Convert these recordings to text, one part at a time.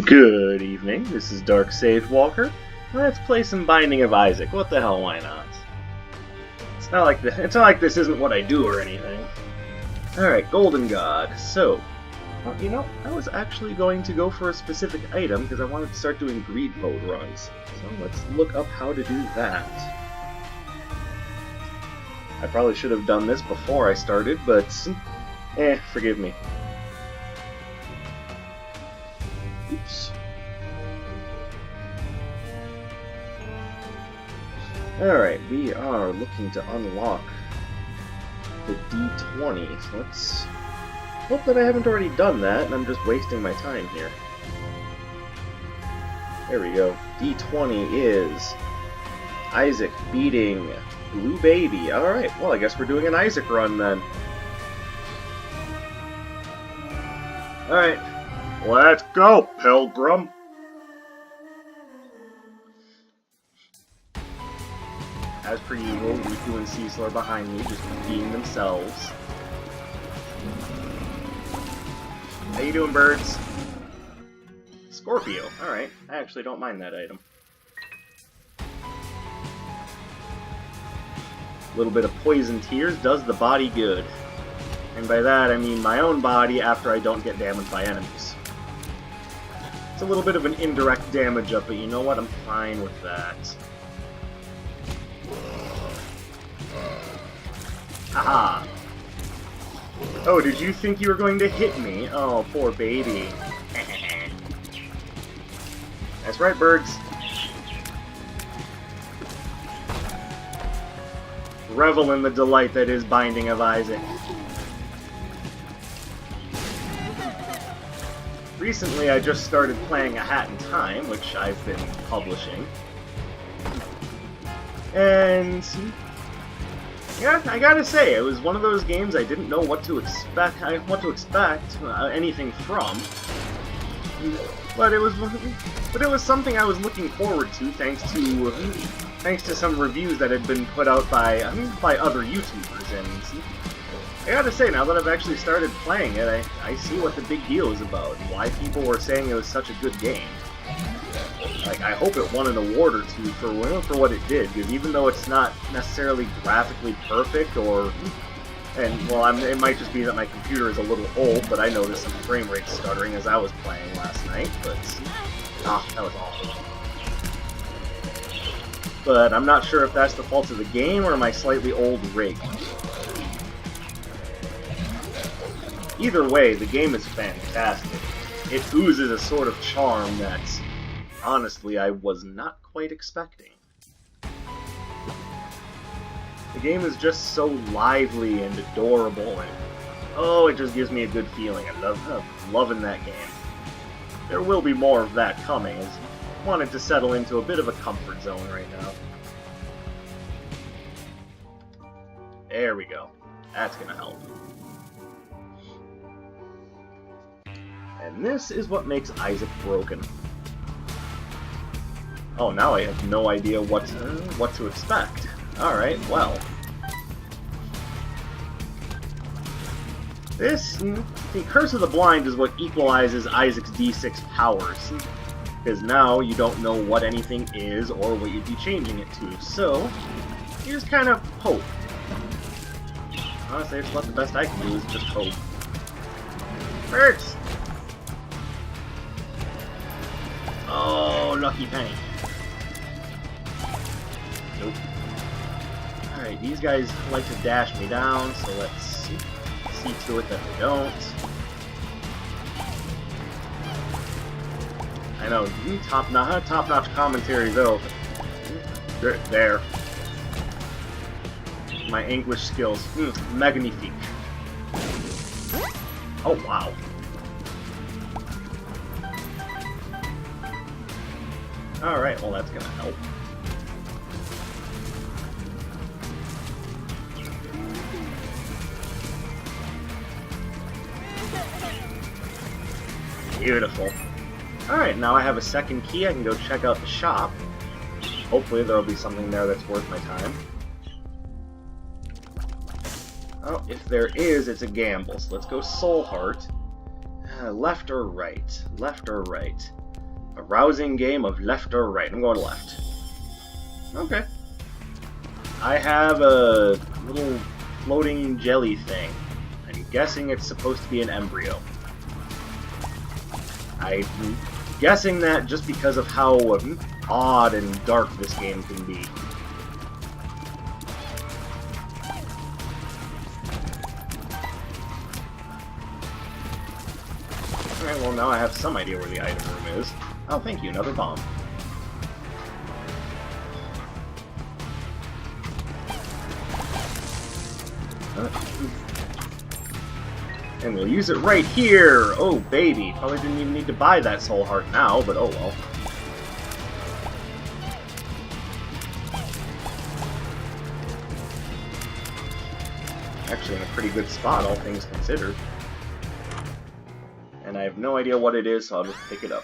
Good evening, this is Dark Sage Walker. Let's play some Binding of Isaac. What the hell, why not? It's not like this isn't what I do or anything. Alright, Golden God. So, well, you know, I was actually going to go for a specific item because I wanted to start doing greed mode runs. So let's look up how to do that. I probably should have done this before I started, but forgive me. Oops. Alright, we are looking to unlock the D20, so let's hope that I haven't already done that and I'm just wasting my time here. There we go. D20 is Isaac beating Blue Baby. Alright, well I guess we're doing an Isaac run then. Alright. Let's go, Pilgrim! As per usual, Riku and Cecil are behind me, just being themselves. How you doing, birds? Scorpio. Alright, I actually don't mind that item. A little bit of poison tears does the body good. And by that, I mean my own body after I don't get damaged by enemies. It's a little bit of an indirect damage up, but you know what? I'm fine with that. Haha! Oh, did you think you were going to hit me? Oh, poor baby. That's right, birds. Revel in the delight that is Binding of Isaac. Recently, I just started playing A Hat in Time, which I've been publishing. And yeah, I gotta say, it was one of those games I didn't know what to expect. Anything from. But it was something I was looking forward to, thanks to some reviews that had been put out by other YouTubers. And I gotta say, now that I've actually started playing it, I see what the big deal is about, and why people were saying it was such a good game. Like, I hope it won an award or two for what it did, because even though it's not necessarily graphically perfect, it might just be that my computer is a little old, but I noticed some frame rate stuttering as I was playing last night, but that was awful. But I'm not sure if that's the fault of the game or my slightly old rig. Either way, the game is fantastic. It oozes a sort of charm that, honestly, I was not quite expecting. The game is just so lively and adorable, and it just gives me a good feeling. I'm loving that game. There will be more of that coming, as I wanted to settle into a bit of a comfort zone right now. There we go. That's gonna help. And this is what makes Isaac broken. Oh, now I have no idea what to expect. Alright, well. The Curse of the Blind is what equalizes Isaac's D6 powers. Because now you don't know what anything is or what you'd be changing it to. So, you just kind of hope. Honestly, it's about the best I can do is just hope. Hurts! Oh, lucky penny. Nope. Alright, these guys like to dash me down, so let's see to it that they don't. I know, top-notch commentary though. There. My English skills. Magnifique. Oh, wow. Alright, well that's gonna help. Beautiful. Alright, now I have a second key, I can go check out the shop. Hopefully there'll be something there that's worth my time. Oh, if there is, it's a gamble, so let's go Soul Heart. Left or right? Left or right? A rousing game of left or right. I'm going left. Okay. I have a little floating jelly thing. I'm guessing it's supposed to be an embryo. I'm guessing that just because of how odd and dark this game can be. Alright, well now I have some idea where the item room is. Oh, thank you, another bomb. And we'll use it right here! Oh, baby. Probably didn't even need to buy that soul heart now, but oh well. Actually in a pretty good spot, all things considered. And I have no idea what it is, so I'll just pick it up.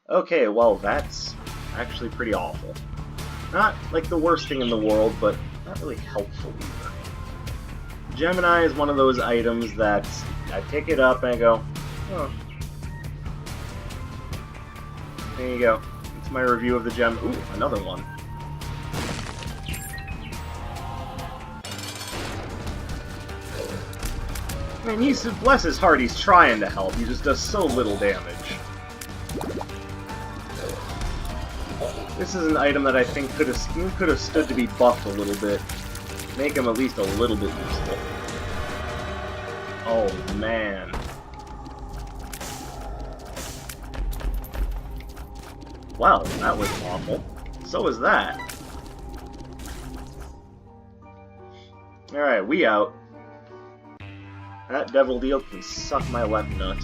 Okay, well, that's actually pretty awful. Not, like, the worst thing in the world, but not really helpful either. Gemini is one of those items that I pick it up and I go, oh. There you go. It's my review of the gem. Ooh, another one. I mean, bless his heart, he's trying to help. He just does so little damage. This is an item that I think could have stood to be buffed a little bit. Make him at least a little bit useful. Oh, man. Well, that was awful. So was that. Alright, we out. That devil deal can suck my left nut.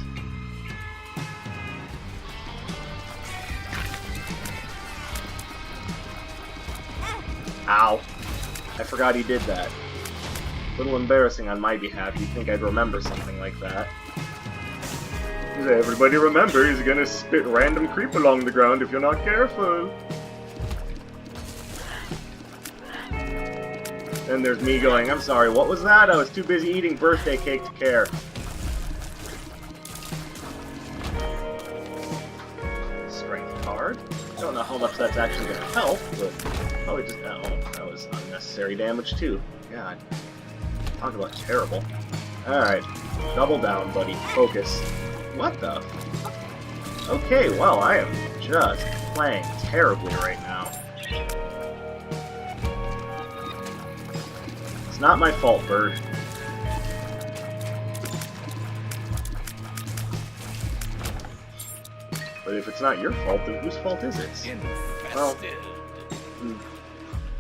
Ow. I forgot he did that. A little embarrassing on my behalf. You'd think I'd remember something like that. Everybody remember, he's gonna spit random creep along the ground if you're not careful. Then there's me going, I'm sorry, what was that? I was too busy eating birthday cake to care. Strength card. Don't know how much that's actually gonna help, but probably just, oh, that was unnecessary damage too. God. Talk about terrible. Alright. Double down, buddy. Focus. What the? Okay, well, I am just playing terribly right now. It's not my fault, Bird. But if it's not your fault, then whose fault is it? Well,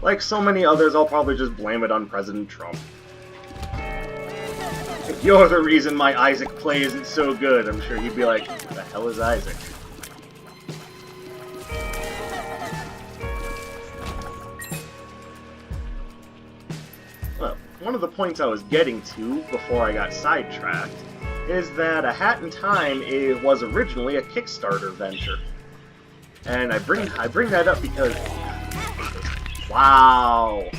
like so many others, I'll probably just blame it on President Trump. If you're the reason my Isaac play isn't so good, I'm sure he'd be like, what the hell is Isaac? Well, one of the points I was getting to before I got sidetracked is that A Hat in Time was originally a Kickstarter venture. And I bring that up because... Wow!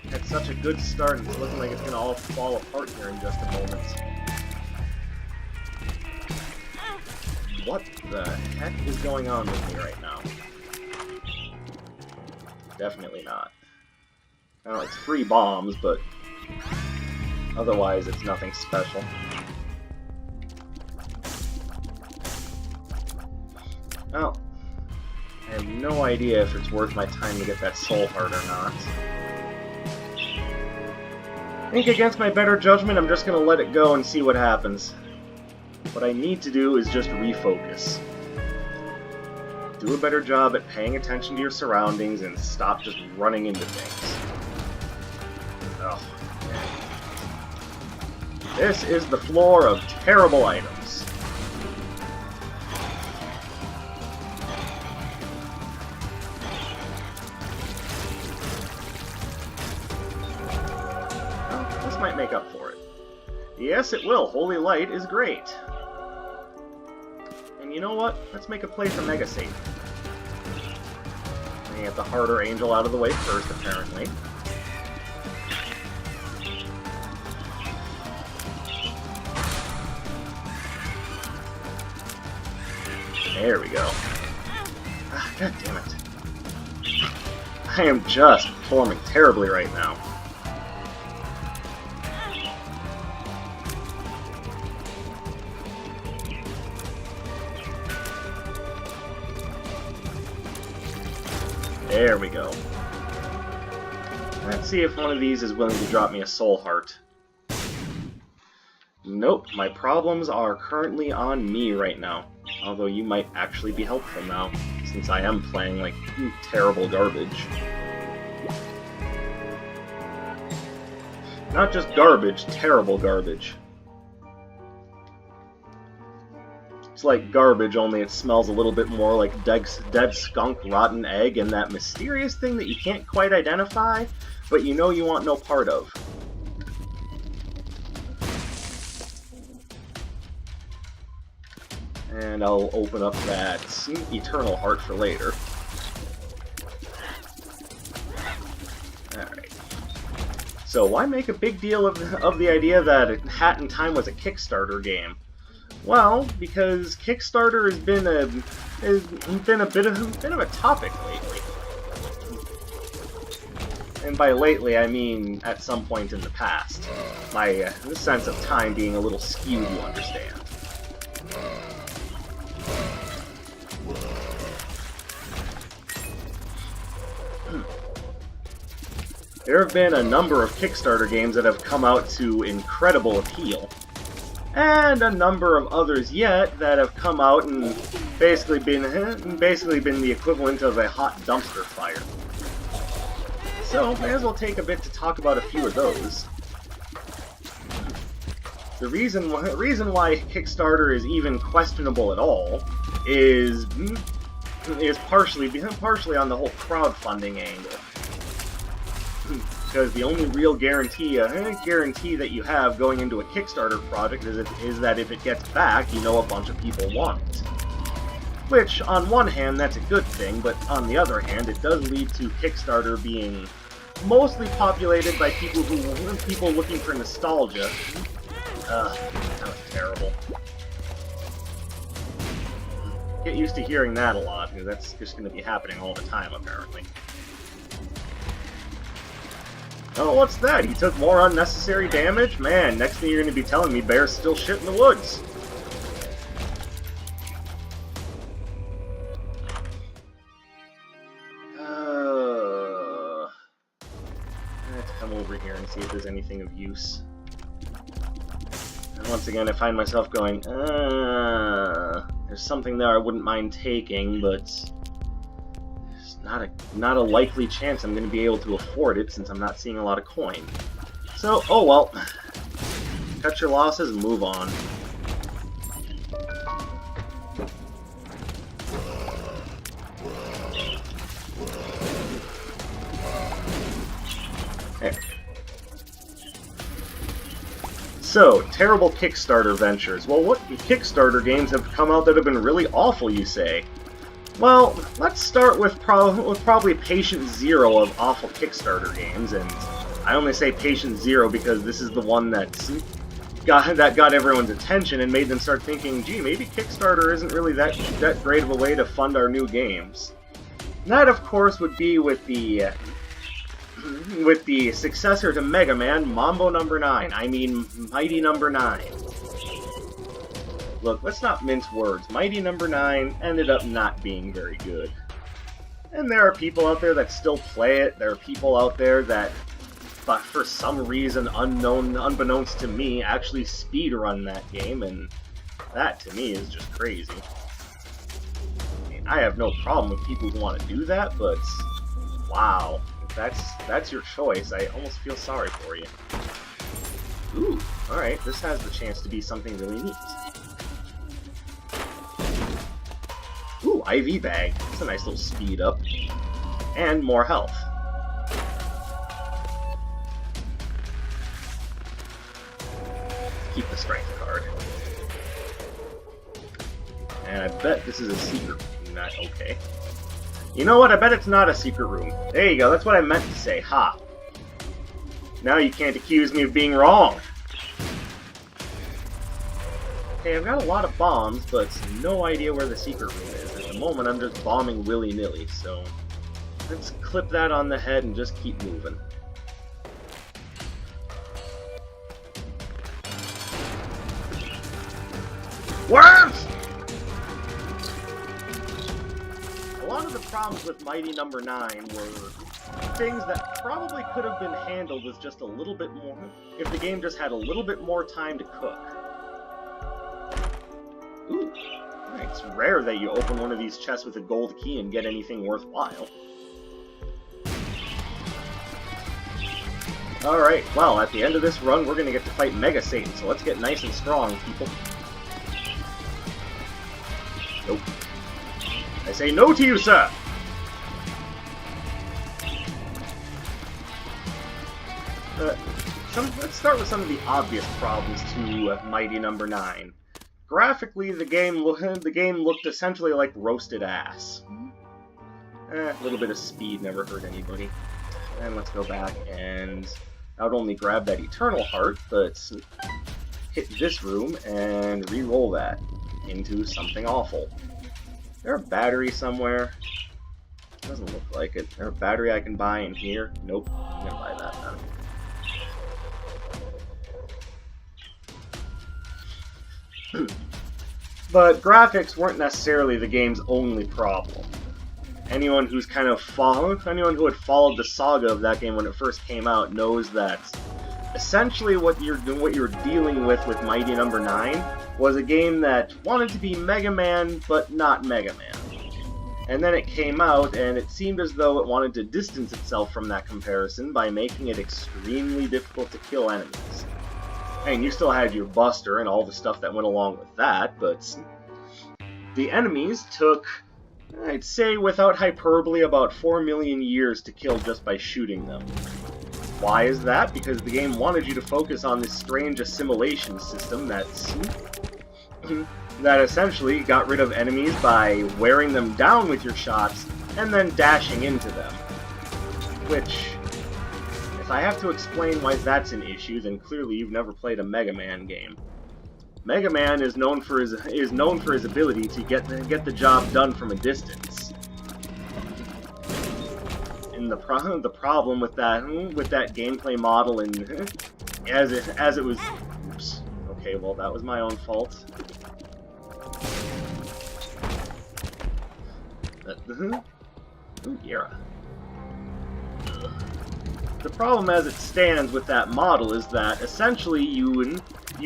Had such a good start, and it's looking like it's going to all fall apart here in just a moment. What the heck is going on with me right now? Definitely not. I know it's free bombs, but otherwise it's nothing special. Well, I have no idea if it's worth my time to get that soul heart or not. I think against my better judgment, I'm just going to let it go and see what happens. What I need to do is just refocus. Do a better job at paying attention to your surroundings and stop just running into things. Oh, man. This is the floor of terrible items. Might make up for it. Yes, it will. Holy Light is great. And you know what? Let's make a play for Mega Satan. I get the harder angel out of the way first, apparently. There we go. Ah, God damn it. I am just performing terribly right now. There we go. Let's see if one of these is willing to drop me a soul heart. Nope, my problems are currently on me right now. Although you might actually be helpful now, since I am playing like terrible garbage. Not just garbage, terrible garbage. It's like garbage, only it smells a little bit more like dead skunk, rotten egg, and that mysterious thing that you can't quite identify, but you know you want no part of. And I'll open up that eternal heart for later. Alright. So why make a big deal of the idea that Hat in Time was a Kickstarter game? Well, because Kickstarter has been a bit of a topic lately. And by lately, I mean at some point in the past. My sense of time being a little skewed, you understand. There have been a number of Kickstarter games that have come out to incredible appeal. And a number of others yet that have come out and basically been the equivalent of a hot dumpster fire. So, may as well take a bit to talk about a few of those. The reason why Kickstarter is even questionable at all is partially on the whole crowdfunding angle. Because the only real guarantee that you have going into a Kickstarter project is that if it gets back, you know a bunch of people want it. Which, on one hand, that's a good thing, but on the other hand, it does lead to Kickstarter being mostly populated by people looking for nostalgia. That was terrible. Get used to hearing that a lot, because that's just going to be happening all the time, apparently. Oh, what's that? He took more unnecessary damage? Man, next thing you're going to be telling me bears still shit in the woods. Let's come over here and see if there's anything of use. And once again, I find myself going, there's something there I wouldn't mind taking, but not a likely chance I'm going to be able to afford it since I'm not seeing a lot of coin. So, oh well. Cut your losses and move on. Okay. So, terrible Kickstarter ventures. Well, what Kickstarter games have come out that have been really awful, you say? Well, let's start with probably Patient Zero of awful Kickstarter games, and I only say Patient Zero because this is the one that got everyone's attention and made them start thinking, gee, maybe Kickstarter isn't really that great of a way to fund our new games. And that, of course, would be with the successor to Mega Man, Mambo No. 9. I mean, Mighty No. 9. Look, let's not mince words. Mighty No. 9 ended up not being very good. And there are people out there that still play it. There are people out there that, but for some reason unbeknownst to me, actually speedrun that game, and that, to me, is just crazy. I mean, I have no problem with people who want to do that, but wow. If that's your choice, I almost feel sorry for you. Ooh, alright, this has the chance to be something really neat. Ooh, IV bag. That's a nice little speed up. And more health. Keep the strength card. And I bet this is a secret room. Not okay. You know what? I bet it's not a secret room. There you go. That's what I meant to say. Ha. Now you can't accuse me of being wrong. Okay, I've got a lot of bombs, but no idea where the secret room is. At the moment, I'm just bombing willy-nilly, so let's clip that on the head and just keep moving. Worms! A lot of the problems with Mighty Number 9 were things that probably could have been handled with just a little bit more, if the game just had a little bit more time to cook. Ooh, it's rare that you open one of these chests with a gold key and get anything worthwhile. Alright, well, at the end of this run, we're gonna get to fight Mega Satan, so let's get nice and strong, people. Nope. I say no to you, sir! Let's start with some of the obvious problems to Mighty Number 9. Graphically, the game looked essentially like roasted ass. A little bit of speed never hurt anybody. And let's go back and not only grab that Eternal Heart, but hit this room and re-roll that into something awful. Is there a battery somewhere? Doesn't look like it. Is there a battery I can buy in here? Nope. I'm gonna buy that then. But graphics weren't necessarily the game's only problem. Anyone who had followed the saga of that game when it first came out knows that essentially what you're dealing with Mighty Number 9 was a game that wanted to be Mega Man, but not Mega Man. And then it came out, and it seemed as though it wanted to distance itself from that comparison by making it extremely difficult to kill enemies. I mean, you still had your Buster and all the stuff that went along with that, but the enemies took, I'd say without hyperbole, about 4 million years to kill just by shooting them. Why is that? Because the game wanted you to focus on this strange assimilation system that essentially got rid of enemies by wearing them down with your shots and then dashing into them. Which, if I have to explain why that's an issue, then clearly you've never played a Mega Man game. Mega Man is known for his ability to get the job done from a distance. And the problem with that gameplay model, and as it was, oops. Okay, well that was my own fault. Ooh, Yera. The problem as it stands with that model is that essentially you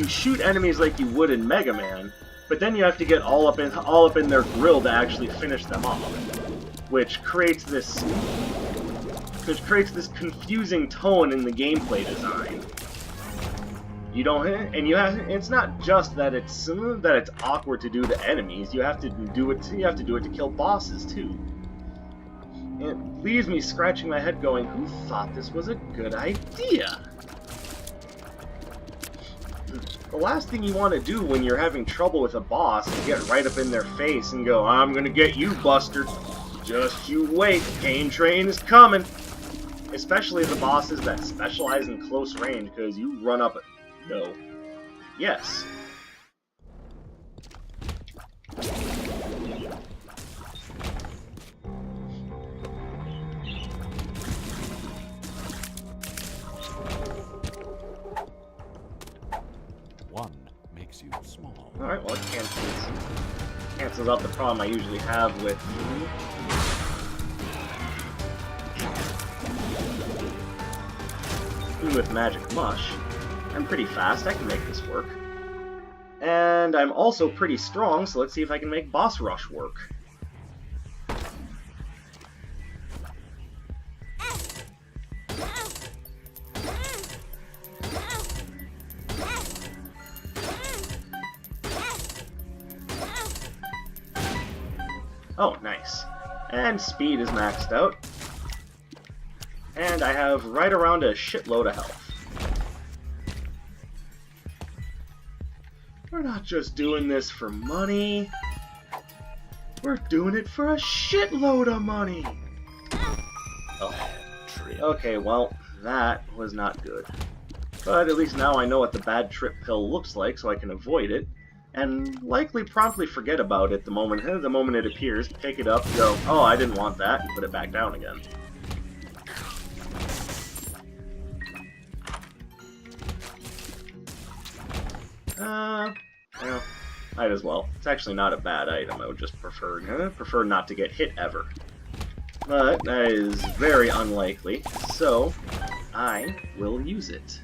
shoot enemies like you would in Mega Man, but then you have to get all up in their grill to actually finish them off, which creates this confusing tone in the gameplay design. It's not just that it's awkward to do to enemies. You have to do it to kill bosses too. It leaves me scratching my head going, who thought this was a good idea? The last thing you want to do when you're having trouble with a boss is get right up in their face and go, I'm gonna get you, Buster. Just you wait, Pain Train is coming. Especially the bosses that specialize in close range, because you run up... No. Yes. One makes you small. Alright, well it cancels out the problem I usually have with... with Magic Mush. I'm pretty fast, I can make this work. And I'm also pretty strong, so let's see if I can make Boss Rush work. Oh, nice. And speed is maxed out. And I have right around a shitload of health. We're not just doing this for money. We're doing it for a shitload of money. Oh. Okay, well, that was not good. But at least now I know what the bad trip pill looks like, so I can avoid it. and likely promptly forget about it the moment it appears, pick it up, go, oh, I didn't want that, and put it back down again. Well, might as well. It's actually not a bad item. I would just prefer not to get hit ever. But that is very unlikely, so I will use it.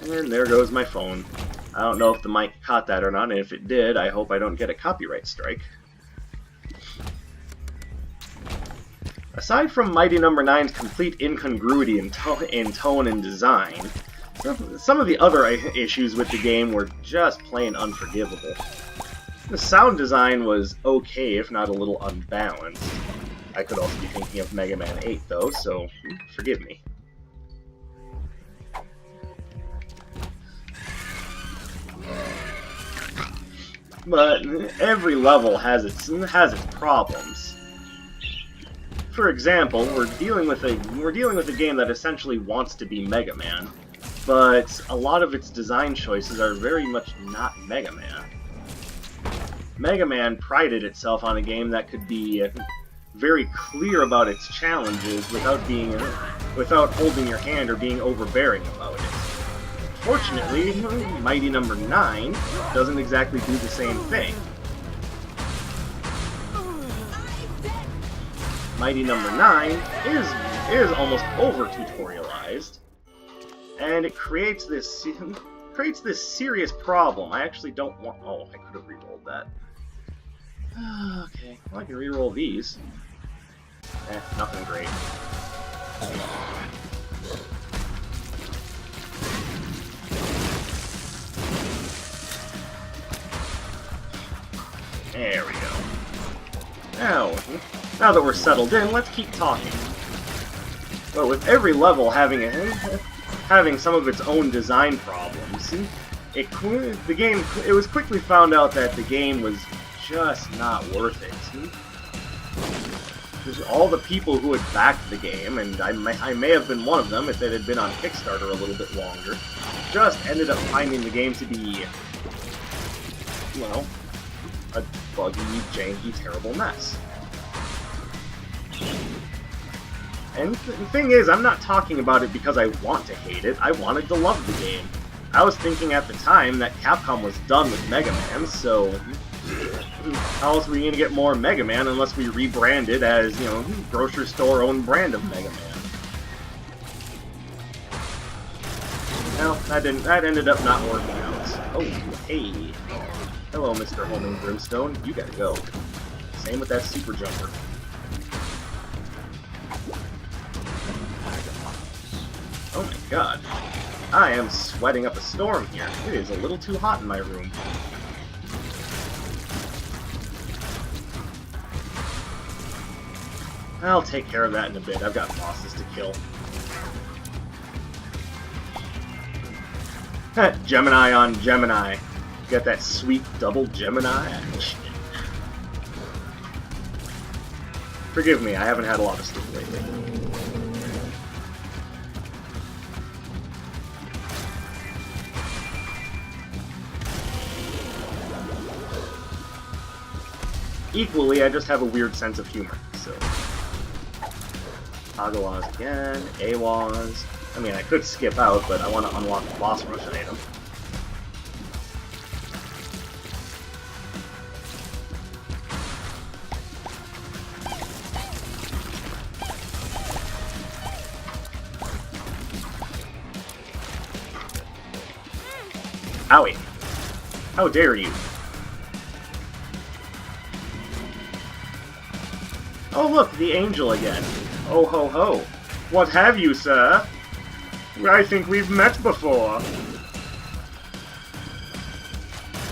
And there goes my phone. I don't know if the mic caught that or not, and if it did, I hope I don't get a copyright strike. Aside from Mighty No. 9's complete incongruity in tone and design, some of the other issues with the game were just plain unforgivable. The sound design was okay, if not a little unbalanced. I could also be thinking of Mega Man 8, though, so forgive me. But every level has its problems. For example, we're dealing with a game that essentially wants to be Mega Man, but a lot of its design choices are very much not Mega Man. Mega Man prided itself on a game that could be very clear about its challenges without holding your hand or being overbearing about it. Fortunately, Mighty No. 9 doesn't exactly do the same thing. Mighty No. 9 is almost over-tutorialized, and it creates this serious problem. I actually don't want... Oh, I could have re-rolled that. Okay, well, I can re-roll these. Nothing great. There we go. Now that we're settled in, let's keep talking. But with every level having some of its own design problems, it was quickly found out that the game was just not worth it. All the people who had backed the game, and I may have been one of them if it had been on Kickstarter a little bit longer, just ended up finding the game to be, well, a buggy, janky, terrible mess. And the thing is, I'm not talking about it because I want to hate it. I wanted to love the game. I was thinking at the time that Capcom was done with Mega Man, so how else are we going to get more Mega Man unless we rebrand it as, you know, grocery store owned brand of Mega Man? Well, that ended up not working out. Oh, hey. Hello, Mr. Homing Brimstone. You gotta go. Same with that super jumper. Oh my god. I am sweating up a storm here. It is a little too hot in my room. I'll take care of that in a bit. I've got bosses to kill. Gemini on Gemini. Got that sweet double Gemini action. Forgive me, I haven't had a lot of sleep lately. Equally, I just have a weird sense of humor, so... Agawas again, AWAS... I mean, I could skip out, but I want to unlock the boss rush item. Owie! How dare you! Oh look, the angel again. Oh ho ho. What have you, sir? I think we've met before.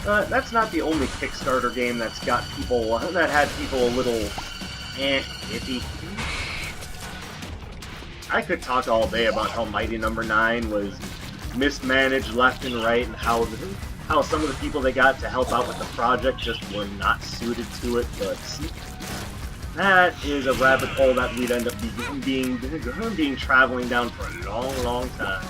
That's not the only Kickstarter game that had people a little iffy. I could talk all day about how Mighty No. 9 was mismanaged left and right, and how some of the people they got to help out with the project just were not suited to it, but That is a rabbit hole that we'd end up being traveling down for a long, long time.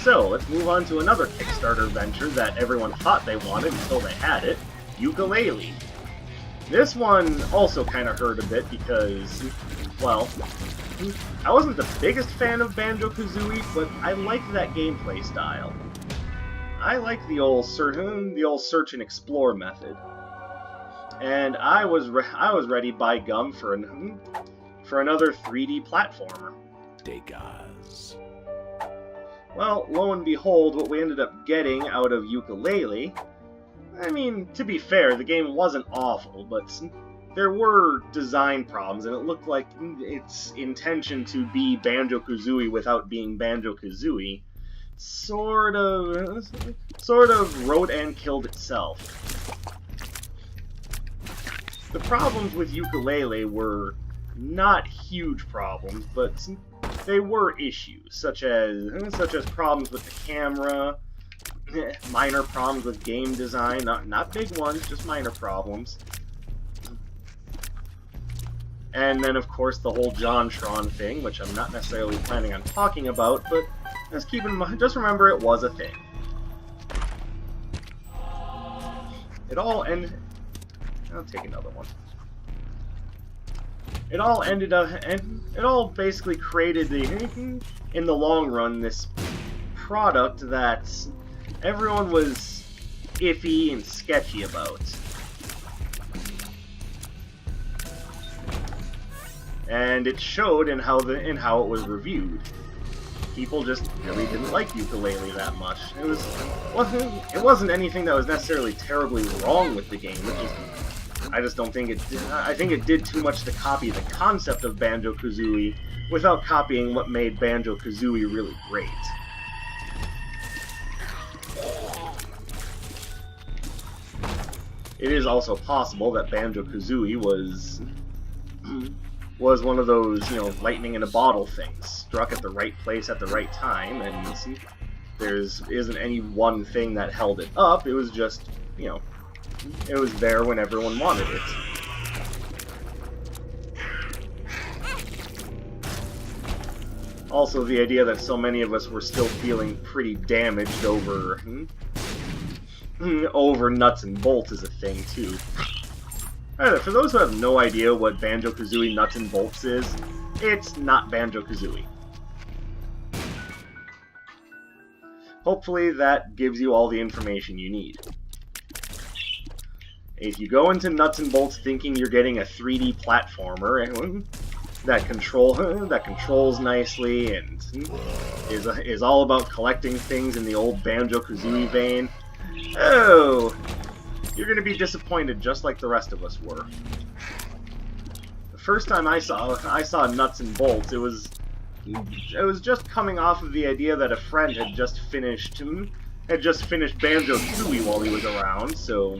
So, let's move on to another Kickstarter venture that everyone thought they wanted until they had it, Yooka-Laylee. This one also kind of hurt a bit because, well, I wasn't the biggest fan of Banjo-Kazooie, but I liked that gameplay style. I like the old search and explore method, and I was ready by gum for another 3D platformer. Degas. Well, lo and behold, what we ended up getting out of Yooka-Laylee. I mean, to be fair, the game wasn't awful, but there were design problems, and it looked like its intention to be Banjo-Kazooie without being Banjo-Kazooie sort of wrote and killed itself. The problems with Yooka-Laylee were not huge problems, but they were issues, such as problems with the camera, minor problems with game design, not big ones, just minor problems. And then, of course, the whole JonTron thing, which I'm not necessarily planning on talking about, but just remember it was a thing. It all ended... I'll take another one. It all ended up... and it all basically created, in the long run, this product that everyone was iffy and sketchy about. And it showed in how it was reviewed. People just really didn't like Yooka-Laylee that much. It wasn't anything that was necessarily terribly wrong with the game. I just don't think it did. I think it did too much to copy the concept of Banjo-Kazooie without copying what made Banjo-Kazooie really great. It is also possible that Banjo-Kazooie was one of those, lightning in a bottle things, struck at the right place at the right time, and there isn't any one thing that held it up. It was just, it was there when everyone wanted it. Also, the idea that so many of us were still feeling pretty damaged over nuts and bolts is a thing, too. For those who have no idea what Banjo-Kazooie Nuts and Bolts is, it's not Banjo-Kazooie. Hopefully that gives you all the information you need. If you go into Nuts and Bolts thinking you're getting a 3D platformer that controls nicely and is all about collecting things in the old Banjo-Kazooie vein, oh, you're going to be disappointed just like the rest of us were. The first time I saw Nuts and Bolts, it was just coming off of the idea that a friend had just finished Banjo-Tooie while he was around, so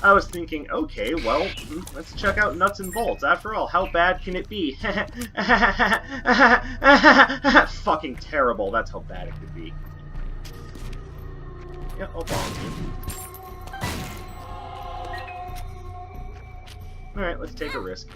I was thinking, okay, well, let's check out Nuts and Bolts. After all, how bad can it be? Fucking terrible, that's how bad it could be. Yeah, I'll bomb you. Alright, let's take a risk.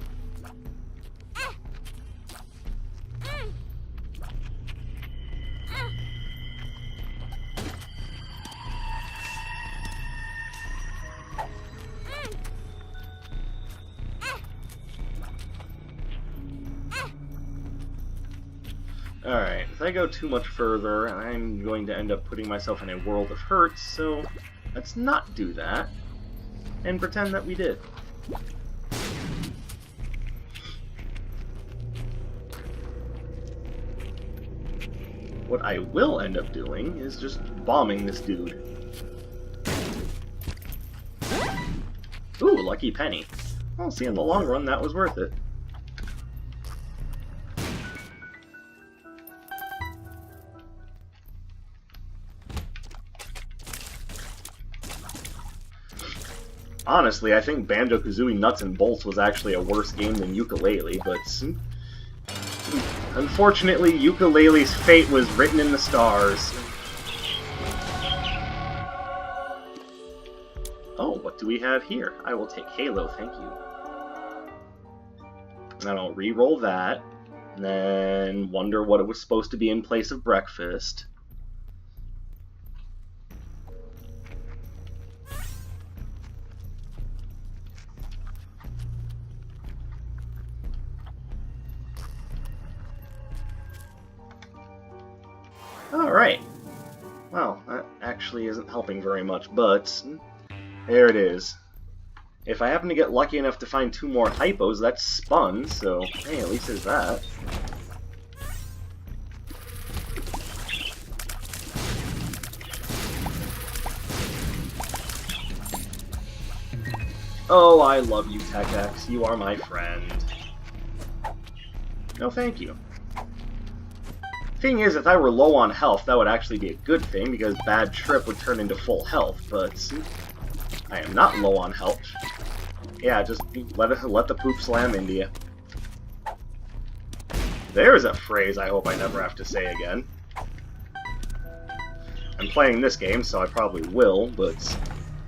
Alright, if I go too much further, I'm going to end up putting myself in a world of hurt, so let's not do that, and pretend that we did. What I will end up doing is just bombing this dude. Ooh, lucky penny. Well, see, in the long run, that was worth it. Honestly, I think Banjo-Kazooie Nuts and Bolts was actually a worse game than Yooka-Laylee, but unfortunately, Yooka-Laylee's fate was written in the stars. Oh, what do we have here? I will take Halo, thank you. And I'll re-roll that, and then wonder what it was supposed to be in place of breakfast. Alright. Well, that actually isn't helping very much, but there it is. If I happen to get lucky enough to find 2 more hypos, that's spun, so hey, at least there's that. Oh, I love you, TechX. You are my friend. No, thank you. Thing is, if I were low on health, that would actually be a good thing, because Bad Trip would turn into full health, but I am not low on health. Yeah, just let the poop slam into you. There's a phrase I hope I never have to say again. I'm playing this game, so I probably will, but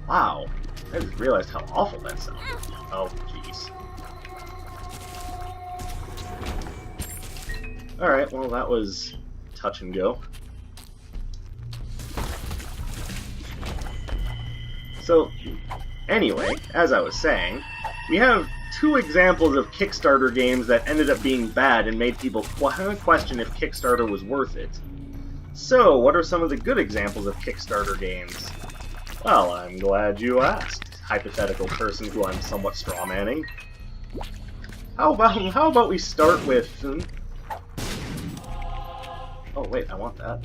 wow, I just realized how awful that sounded. Oh, jeez. Alright, well that was touch and go. So, anyway, as I was saying, we have 2 examples of Kickstarter games that ended up being bad and made people question if Kickstarter was worth it. So, what are some of the good examples of Kickstarter games? Well, I'm glad you asked, hypothetical person who I'm somewhat strawmanning. How about we start with... Oh wait, I want that.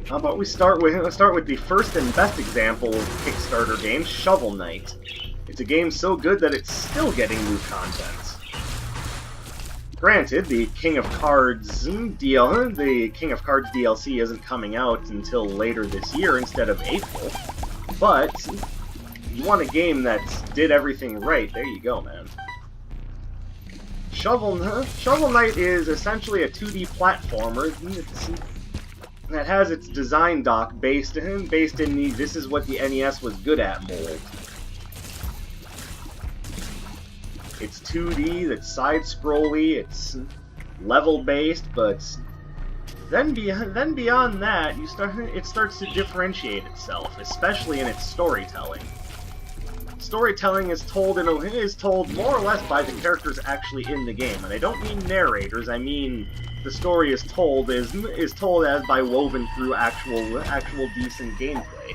How about we start with the first and best example of Kickstarter game, Shovel Knight. It's a game so good that it's still getting new content. Granted, the King of Cards DLC isn't coming out until later this year instead of April, but you want a game that did everything right, there you go, man. Shovel Knight is essentially a 2D platformer that has its design doc based in the "this is what the NES was good at" mold. It's 2D, it's side-scrolly, it's level-based, but then beyond that, it starts to differentiate itself, especially in its storytelling. Storytelling is told more or less by the characters actually in the game, and I don't mean narrators. I mean the story is told as by woven through actual decent gameplay.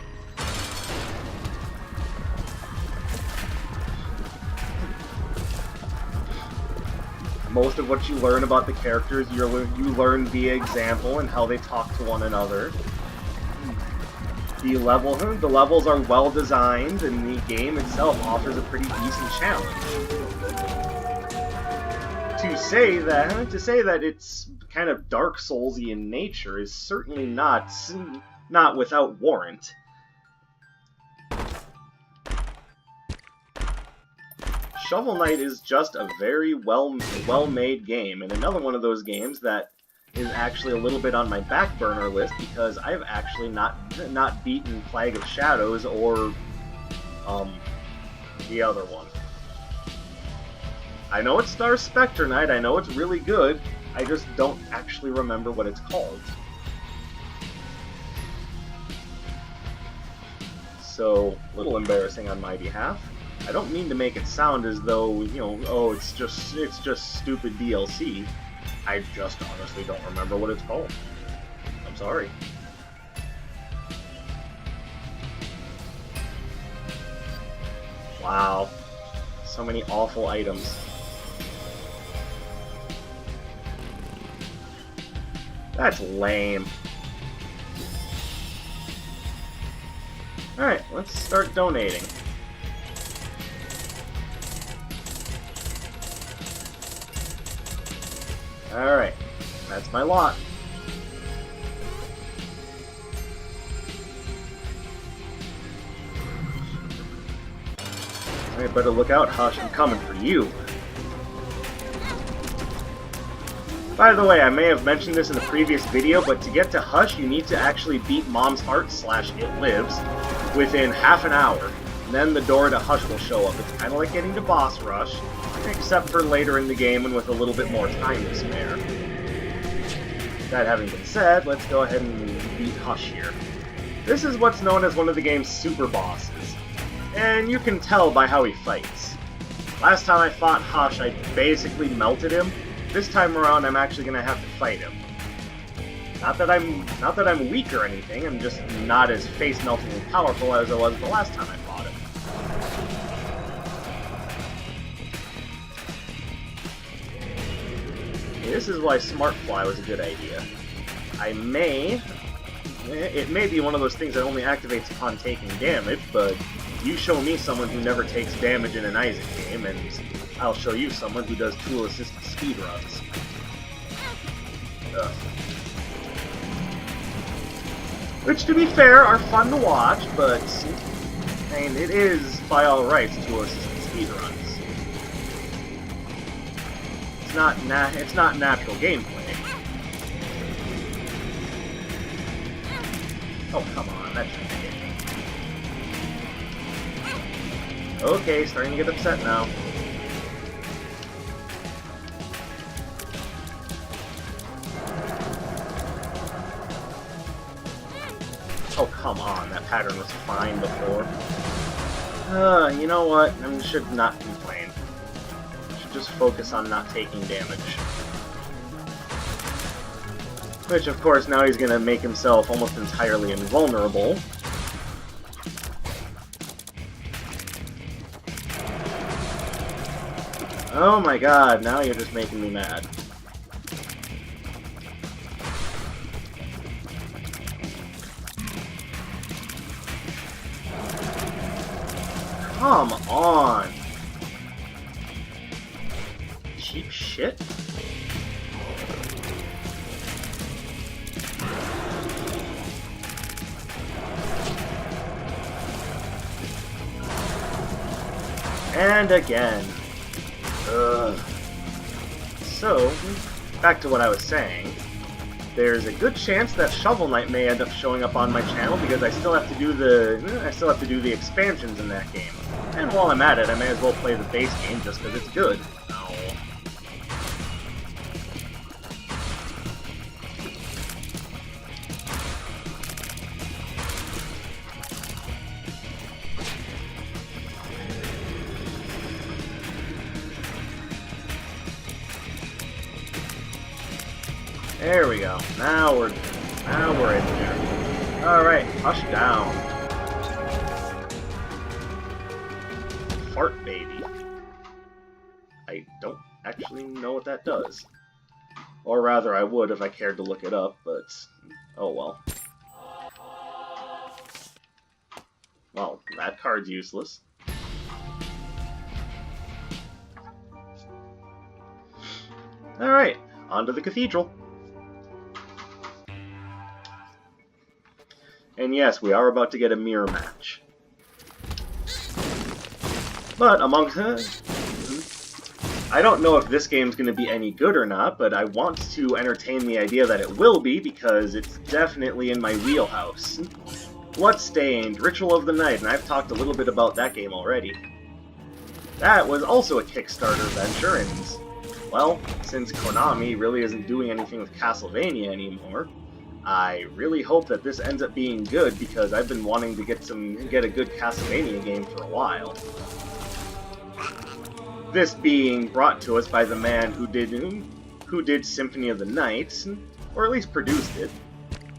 Most of what you learn about the characters, you learn via example and how they talk to one another. The levels are well designed, and the game itself offers a pretty decent challenge. To say that it's kind of Dark Souls-y in nature is certainly not without warrant. Shovel Knight is just a very well-made game, and another one of those games that is actually a little bit on my back burner list because I've actually not beaten Flag of Shadows or the other one. I know it stars Spectre Knight, I know it's really good, I just don't actually remember what it's called. So, a little embarrassing on my behalf. I don't mean to make it sound as though, oh, it's just stupid DLC. I just honestly don't remember what it's called. I'm sorry. Wow. So many awful items. That's lame. Alright, let's start donating. Alright, that's my lot. I better look out, Hush, I'm coming for you. By the way, I may have mentioned this in a previous video, but to get to Hush, you need to actually beat Mom's Heart / It Lives within half an hour. And then the door to Hush will show up. It's kind of like getting to Boss Rush, except for later in the game and with a little bit more time to spare. That having been said, let's go ahead and beat Hush here. This is what's known as one of the game's super bosses, and you can tell by how he fights. Last time I fought Hush, I basically melted him. This time around, I'm actually going to have to fight him. Not that I'm weak or anything, I'm just not as face-meltingly powerful as I was the last time I fought him. This is why Smart Fly was a good idea. It may be one of those things that only activates upon taking damage, but you show me someone who never takes damage in an Isaac game, and I'll show you someone who does tool-assisted speedruns. Which, to be fair, are fun to watch, but I mean, it is, by all rights, tool-assisted speedruns. It's not natural gameplay. Oh, come on, that shouldn't be it. Okay, starting to get upset now. Oh, come on, that pattern was fine before. You know what? I should not complain. I should just focus on not taking damage. Which, of course, now he's going to make himself almost entirely invulnerable. Oh my god, now you're just making me mad. Come on! Cheap shit? And again. Ugh. So, back to what I was saying. There's a good chance that Shovel Knight may end up showing up on my channel because I still have to do the expansions in that game. And while I'm at it, I may as well play the base game just because it's good. There we go. Now we're in there. Alright, hush down. Fart baby. I don't actually know what that does. Or rather, I would if I cared to look it up, but oh well. Well, that card's useless. Alright, on to the cathedral. And yes, we are about to get a mirror match. But amongst I don't know if this game's going to be any good or not, but I want to entertain the idea that it will be because it's definitely in my wheelhouse. Bloodstained, Ritual of the Night, and I've talked a little bit about that game already. That was also a Kickstarter venture, and, well, since Konami really isn't doing anything with Castlevania anymore, I really hope that this ends up being good because I've been wanting to get a good Castlevania game for a while. This being brought to us by the man who did Symphony of the Night, or at least produced it.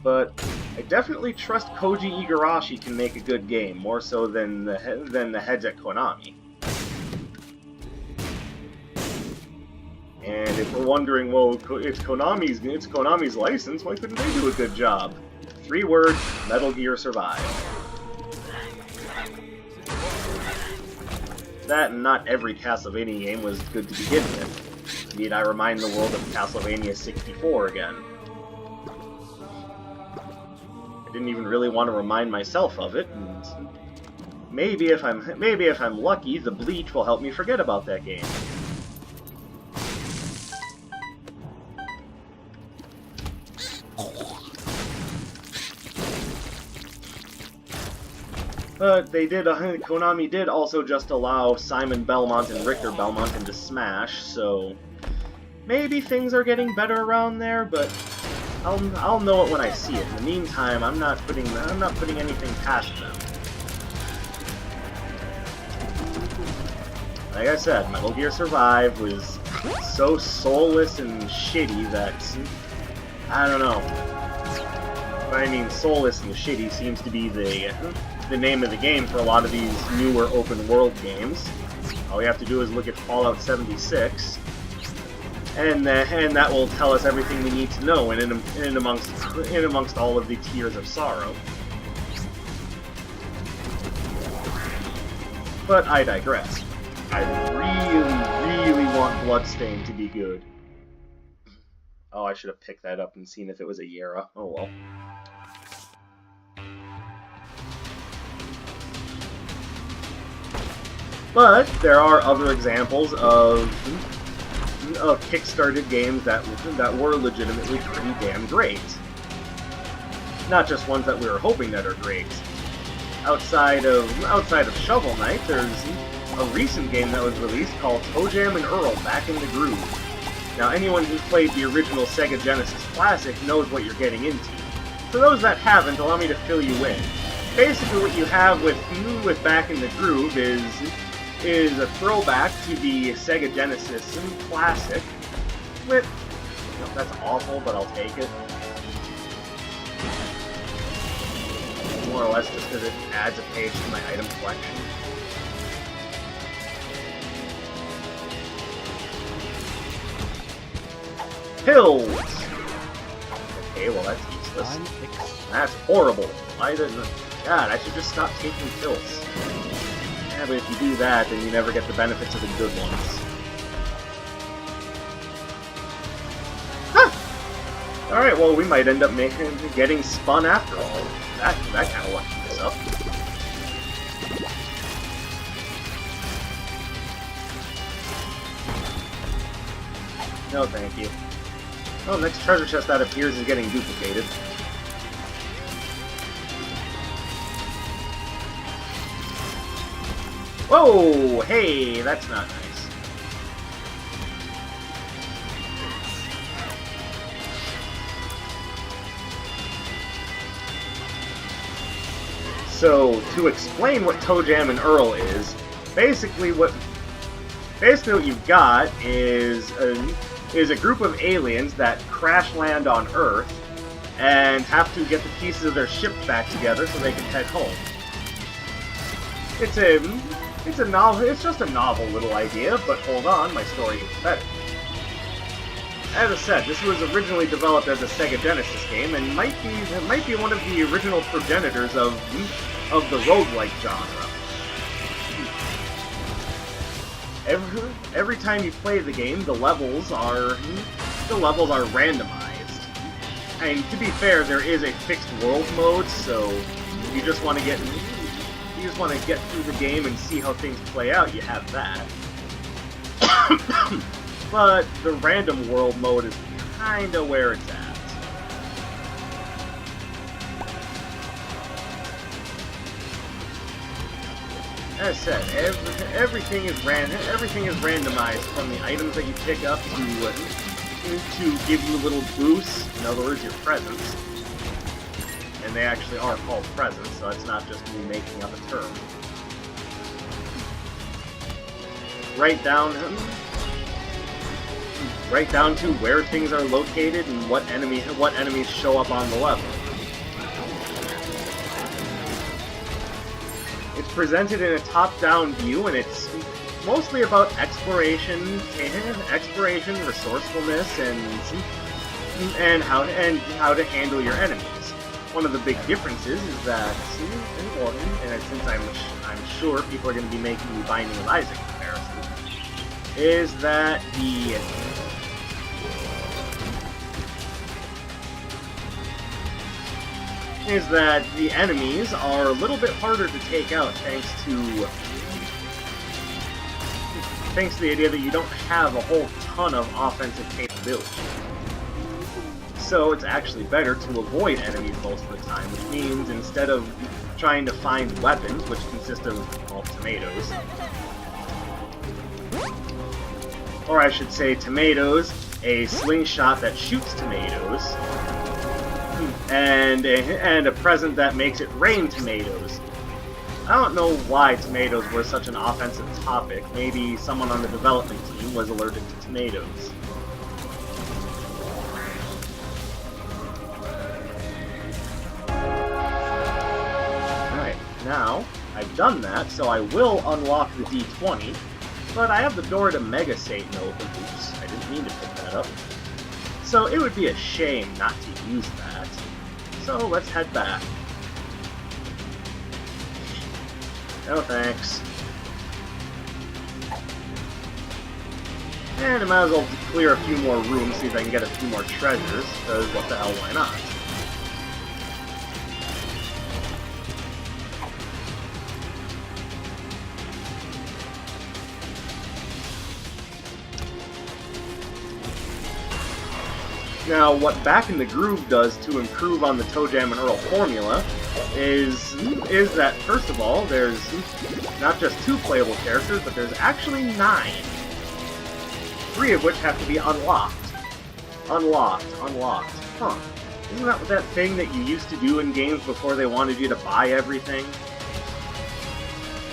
But I definitely trust Koji Igarashi can make a good game, more so than the heads at Konami. And if we're wondering, well, it's Konami's license, why couldn't they do a good job? 3 words, Metal Gear Survive. That and not every Castlevania game was good to begin with. Need I remind the world of Castlevania 64 again? I didn't even really want to remind myself of it, and maybe if I'm lucky, the bleach will help me forget about that game. But they did, Konami did also just allow Simon Belmont and Richter Belmont into Smash, so maybe things are getting better around there, but I'll know it when I see it. In the meantime, I'm not putting anything past them. Like I said, Metal Gear Survive was so soulless and shitty that I don't know. But I mean, soulless and shitty seems to be the name of the game for a lot of these newer open world games. All we have to do is look at Fallout 76. And that will tell us everything we need to know in amongst all of the Tears of Sorrow. But I digress. I really want Bloodstained to be good. Oh, I should have picked that up and seen if it was a Yera. Oh well. But there are other examples of Kickstarted games that were legitimately pretty damn great. Not just ones that we were hoping that are great. Outside of Shovel Knight, there's a recent game that was released called ToeJam and Earl Back in the Groove. Now, anyone who's played the original Sega Genesis Classic knows what you're getting into. For those that haven't, allow me to fill you in. Basically, what you have with Back in the Groove is a throwback to the Sega Genesis Classic with... that's awful, but I'll take it. More or less just because it adds a page to my item collection. Pills! Okay, well that's useless. That's horrible. Why didn't... God, I should just stop taking pills. Yeah, but if you do that, then you never get the benefits of the good ones. Huh! Alright, well we might end up getting spun after all. That kind of lucky us up. No, thank you. Oh, next treasure chest that appears is getting duplicated. Whoa! Hey, that's not nice. So, to explain what ToeJam and Earl is, basically what you've got is a group of aliens that crash land on Earth and have to get the pieces of their ship back together so they can head home. It's a novel. It's just a novel little idea, but hold on, my story gets better. As I said, this was originally developed as a Sega Genesis game, and might be one of the original progenitors of the roguelike genre. Every time you play the game, the levels are randomized. And to be fair, there is a fixed world mode, so if you just want to get through the game and see how things play out, you have that. But the random world mode is kinda where it's at. As I said, everything is randomized, from the items that you pick up to give you little boosts. In other words, your presents. And they actually are called presents, so it's not just me making up a term. Right down to where things are located and what enemies show up on the level. It's presented in a top-down view, and it's mostly about exploration, resourcefulness, and how to handle your enemies. One of the big differences is that, and since I'm sure people are going to be making the Binding of Isaac comparison, is that the enemies are a little bit harder to take out thanks to the idea that you don't have a whole ton of offensive capability. So it's actually better to avoid enemies most of the time, which means instead of trying to find weapons, which consist of, well, tomatoes, or I should say tomatoes, a slingshot that shoots tomatoes, and a present that makes it rain tomatoes. I don't know why tomatoes were such an offensive topic. Maybe someone on the development team was allergic to tomatoes. Alright, now, I've done that, so I will unlock the D20, but I have the door to Mega Satan open. Oops, I didn't mean to pick that up. So it would be a shame not to use that. So let's head back. No thanks. And I might as well clear a few more rooms, see if I can get a few more treasures, because what the hell, why not? Now, what Back in the Groove does to improve on the Toe Jam and Earl formula is that, first of all, there's not just 2 playable characters, but there's actually 9. 3 of which have to be unlocked. Unlocked. Huh. Isn't that that thing that you used to do in games before they wanted you to buy everything?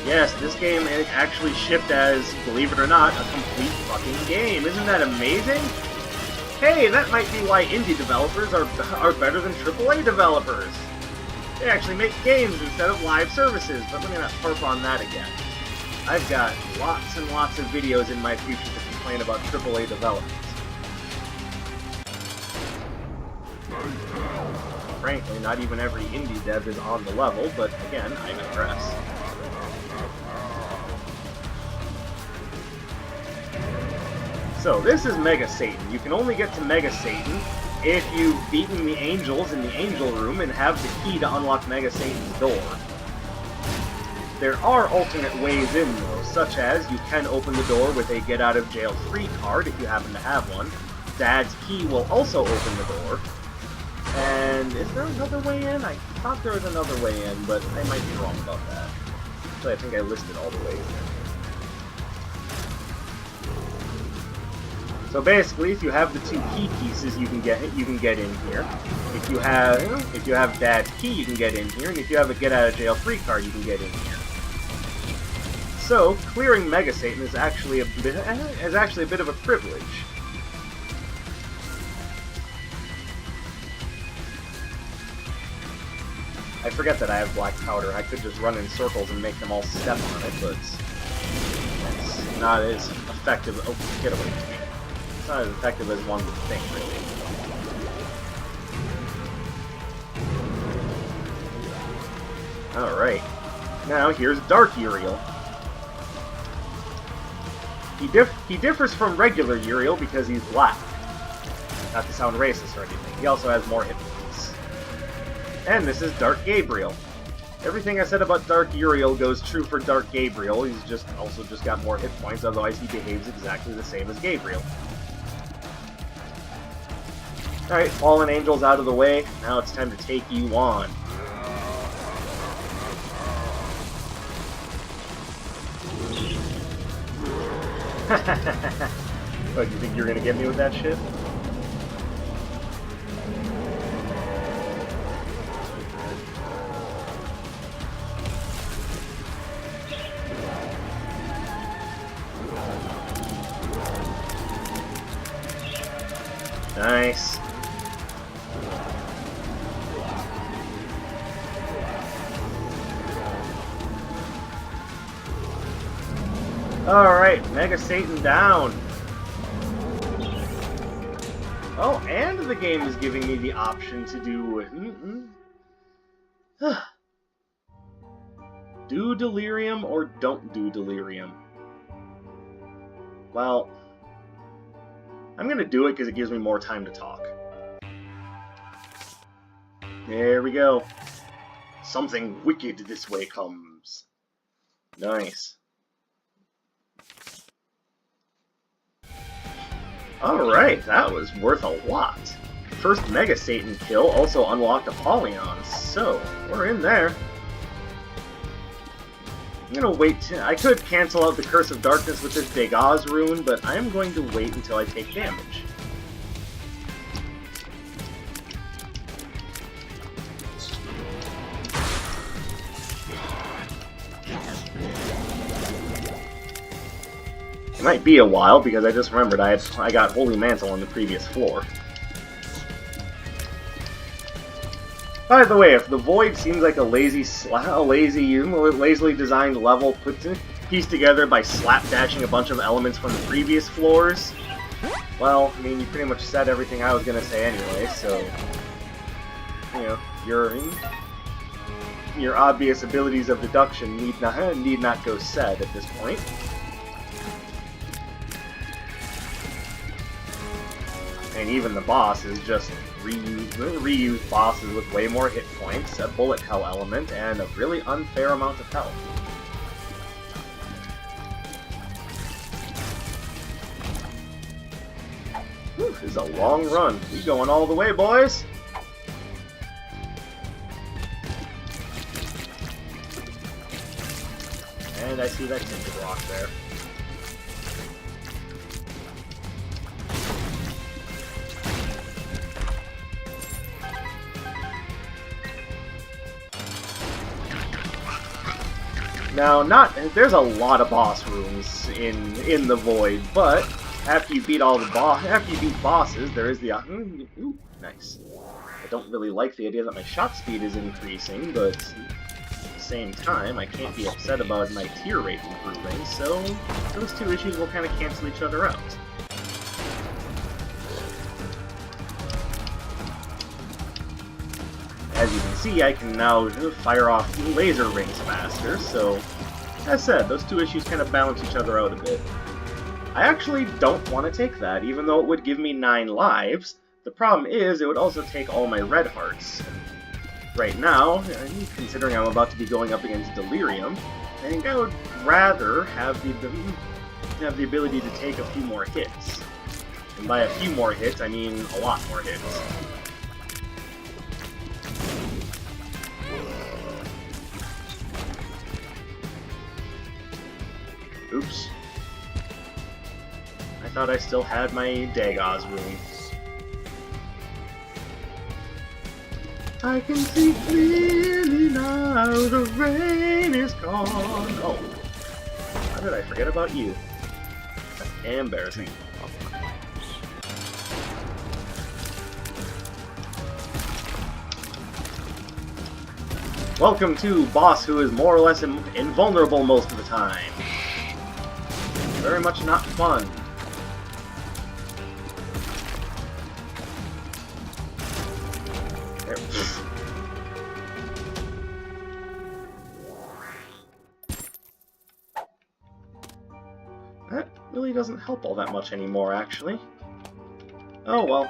Yes, this game actually shipped as, believe it or not, a complete fucking game. Isn't that amazing? Hey, that might be why indie developers are better than AAA developers. They actually make games instead of live services, but let me not harp on that again. I've got lots and lots of videos in my future to complain about AAA development. Frankly, not even every indie dev is on the level, but again, I digress. So, this is Mega Satan. You can only get to Mega Satan if you've beaten the angels in the angel room and have the key to unlock Mega Satan's door. There are alternate ways in, though, such as you can open the door with a get-out-of-jail-free card if you happen to have one. Dad's key will also open the door. And is there another way in? I thought there was another way in, but I might be wrong about that. So I think I listed all the ways in. So basically, if you have the 2 key pieces, you can get in here. If you have Dad's key, you can get in here, and if you have a get-out-of-jail-free card, you can get in here. So clearing Mega Satan is actually a bit of a privilege. I forget that I have black powder. I could just run in circles and make them all step on it, but it's not as effective. Oh, get away from me. It's not as effective as one would think, really. Alright. Now, here's Dark Uriel. He differs from regular Uriel because he's black. Not to sound racist or anything. He also has more hit points. And this is Dark Gabriel. Everything I said about Dark Uriel goes true for Dark Gabriel. He's also just got more hit points, otherwise he behaves exactly the same as Gabriel. Alright, fallen angels out of the way. Now it's time to take you on. What, you think you're gonna get me with that shit? Nice. Alright, Mega Satan down. Oh, and the game is giving me the option to do... do Delirium or don't do Delirium. Well, I'm gonna do it because it gives me more time to talk. There we go. Something wicked this way comes. Nice. Alright, that was worth a lot. first Mega Satan kill also unlocked Apollyon, so we're in there. I'm gonna wait. I could cancel out the Curse of Darkness with this Degas rune, but I am going to wait until I take damage. It might be a while because I just remembered I got Holy Mantle on the previous floor. By the way, if the Void seems like a lazily designed level pieced together by slapdashing a bunch of elements from the previous floors, well, I mean, you pretty much said everything I was gonna say anyway. So, you know, your obvious abilities of deduction need not go said at this point. And even the boss is just reused bosses with way more hit points, a bullet hell element, and a really unfair amount of health. Whew, this is a long run. We going all the way, boys! And I see that tinted rock there. Now, there's a lot of boss rooms in the Void, but after you beat bosses, there is the ooh, nice. I don't really like the idea that my shot speed is increasing, but at the same time, I can't be upset about my tier rate improving, so those two issues will kind of cancel each other out. As you can see, I can now fire off laser rings faster, so as said, those two issues kind of balance each other out a bit. I actually don't want to take that, even though it would give me 9 lives. The problem is, it would also take all my red hearts. Right now, considering I'm about to be going up against Delirium, I think I would rather have the ability to take a few more hits. And by a few more hits, I mean a lot more hits. Oops. I thought I still had my Degas rune. I can see clearly now, the rain is gone. Oh. How did I forget about you? That's embarrassing. Welcome to boss who is more or less invulnerable most of the time. Very much not fun. There. That really doesn't help all that much anymore, actually. Oh well.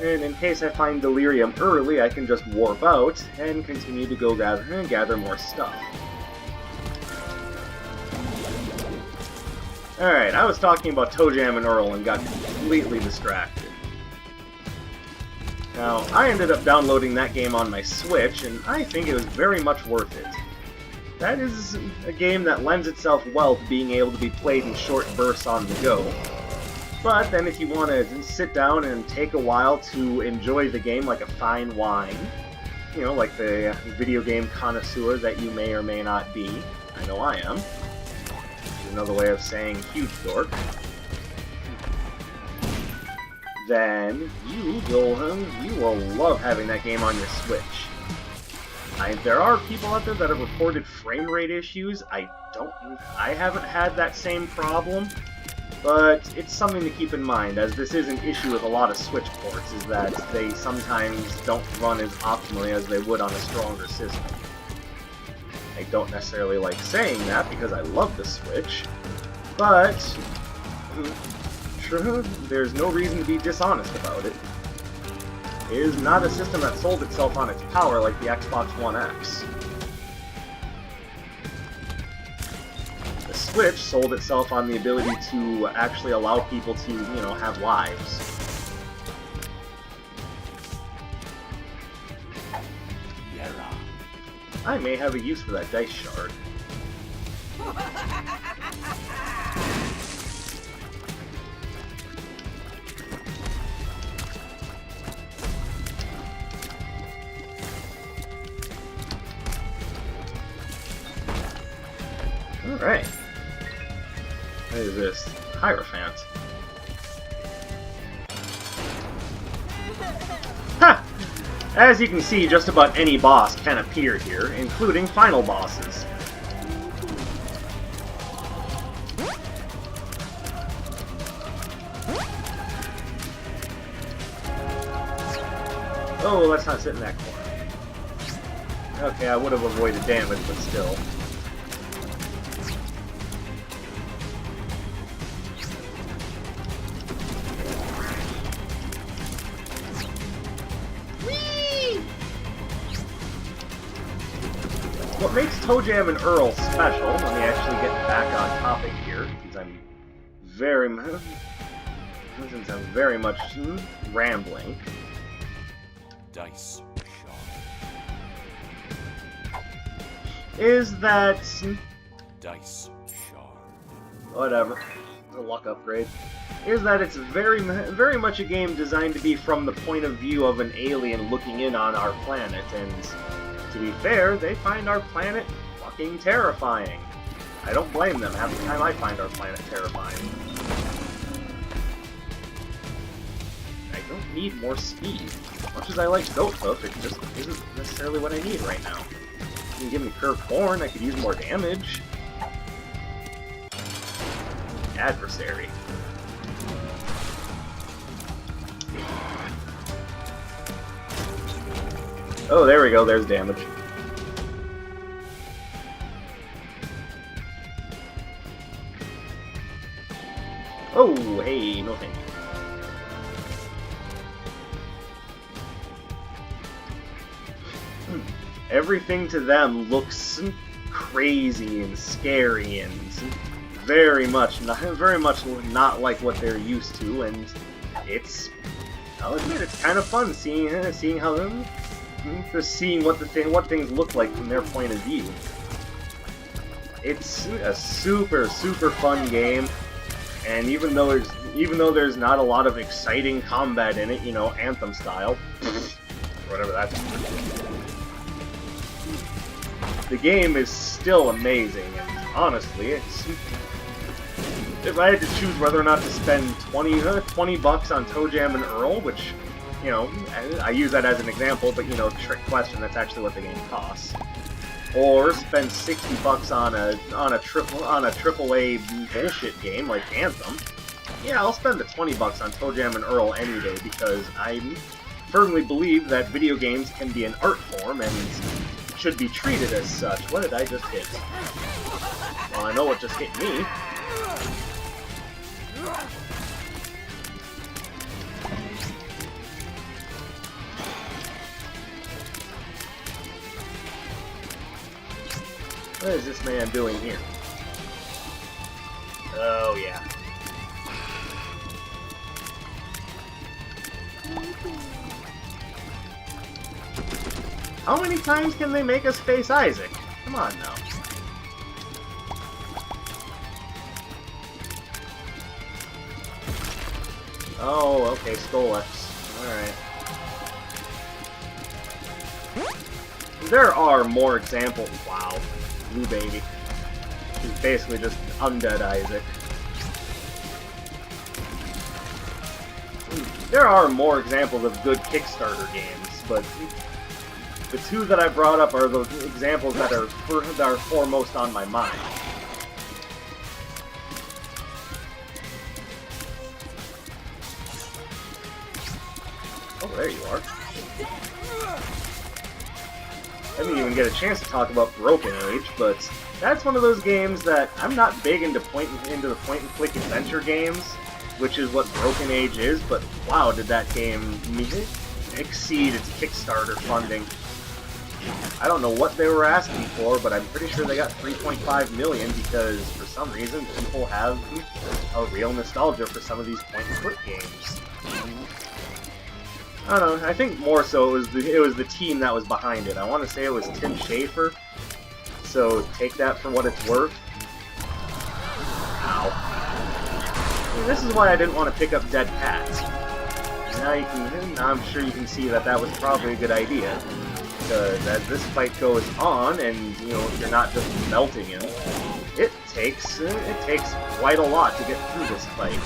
And in case I find Delirium early, I can just warp out and continue to go gather more stuff. Alright, I was talking about ToeJam and Earl and got completely distracted. Now, I ended up downloading that game on my Switch, and I think it was very much worth it. That is a game that lends itself well to being able to be played in short bursts on the go. But then if you want to sit down and take a while to enjoy the game like a fine wine, you know, like the video game connoisseur that you may or may not be, I know I am. Another way of saying huge dork, then you will love having that game on your Switch. There are people out there that have reported frame rate issues. I haven't had that same problem, but it's something to keep in mind, as this is an issue with a lot of Switch ports, is that they sometimes don't run as optimally as they would on a stronger system. I don't necessarily like saying that because I love the Switch, but true, there's no reason to be dishonest about it. It is not a system that sold itself on its power like the Xbox One X. Switch sold itself on the ability to actually allow people to, you know, have lives. I may have a use for that dice shard. Alright. What is this? Hierophant. Ha! As you can see, just about any boss can appear here, including final bosses. Oh, let's not sit in that corner. Okay, I would have avoided damage, but still. What makes ToeJam and Earl special, let me actually get back on topic here, since I'm very much rambling. Dice shard. Is that... Dice shard. Whatever. A luck upgrade. Is that it's very much a game designed to be from the point of view of an alien looking in on our planet, and... to be fair, they find our planet fucking terrifying. I don't blame them half the time I find our planet terrifying. I don't need more speed. As much as I like Goat Hoof, it just isn't necessarily what I need right now. You can give me Curved Horn, I could use more damage. Adversary. Oh, there we go, there's damage. Oh, hey, no thank you. Everything to them looks crazy and scary and very much not like what they're used to, and it's, I'll admit, it's kind of fun seeing how them. Just seeing what things look like from their point of view. It's a super fun game, and even though there's not a lot of exciting combat in it, you know, Anthem style, whatever that's. The game is still amazing, and honestly, if I had to choose whether or not to spend $20 on ToeJam and Earl, which, you know, I use that as an example, but, you know, trick question, that's actually what the game costs. Or spend $60 on a AAA bullshit game like Anthem. Yeah, I'll spend the $20 on ToeJam and Earl any day, because I firmly believe that video games can be an art form and should be treated as such. What did I just hit? Well, I know what just hit me. What is this man doing here? Oh, yeah. How many times can they make us face Isaac? Come on now. Oh, okay, Stolex. Alright. There are more examples. Wow. Blue Baby. He's basically just undead Isaac. There are more examples of good Kickstarter games, but the two that I brought up are the examples that are foremost on my mind. Oh, there you are. I didn't even get a chance to talk about Broken Age, but that's one of those games that I'm not big into the point-and-click adventure games, which is what Broken Age is, but wow, did that game exceed its Kickstarter funding. I don't know what they were asking for, but I'm pretty sure they got 3.5 million because, for some reason, people have a real nostalgia for some of these point-and-click games. I don't know. I think more so it was the team that was behind it. I want to say it was Tim Schafer. So take that for what it's worth. Ow. And this is why I didn't want to pick up dead cats. Now I'm sure you can see that that was probably a good idea. Because as this fight goes on, and if you're not just melting him, it takes quite a lot to get through this fight.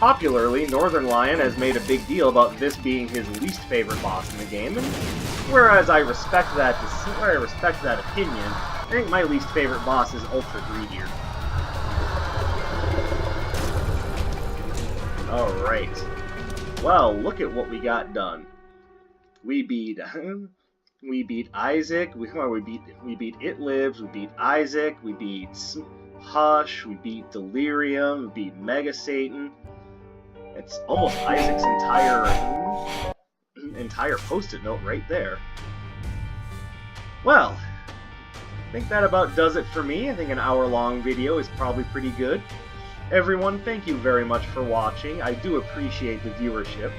Popularly, Northern Lion has made a big deal about this being his least favorite boss in the game, and whereas I respect that opinion, I think my least favorite boss is Ultra Greedier. Alright. Well, look at what we got done. We beat Isaac, we beat It Lives, we beat Isaac, we beat Hush, we beat Delirium, we beat Mega Satan. It's almost Isaac's entire post-it note right there. Well, I think that about does it for me. I think an hour-long video is probably pretty good. Everyone, thank you very much for watching. I do appreciate the viewership.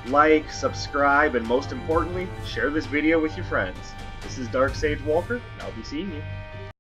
Like, subscribe, and most importantly, share this video with your friends. This is Dark Sage Walker, and I'll be seeing you.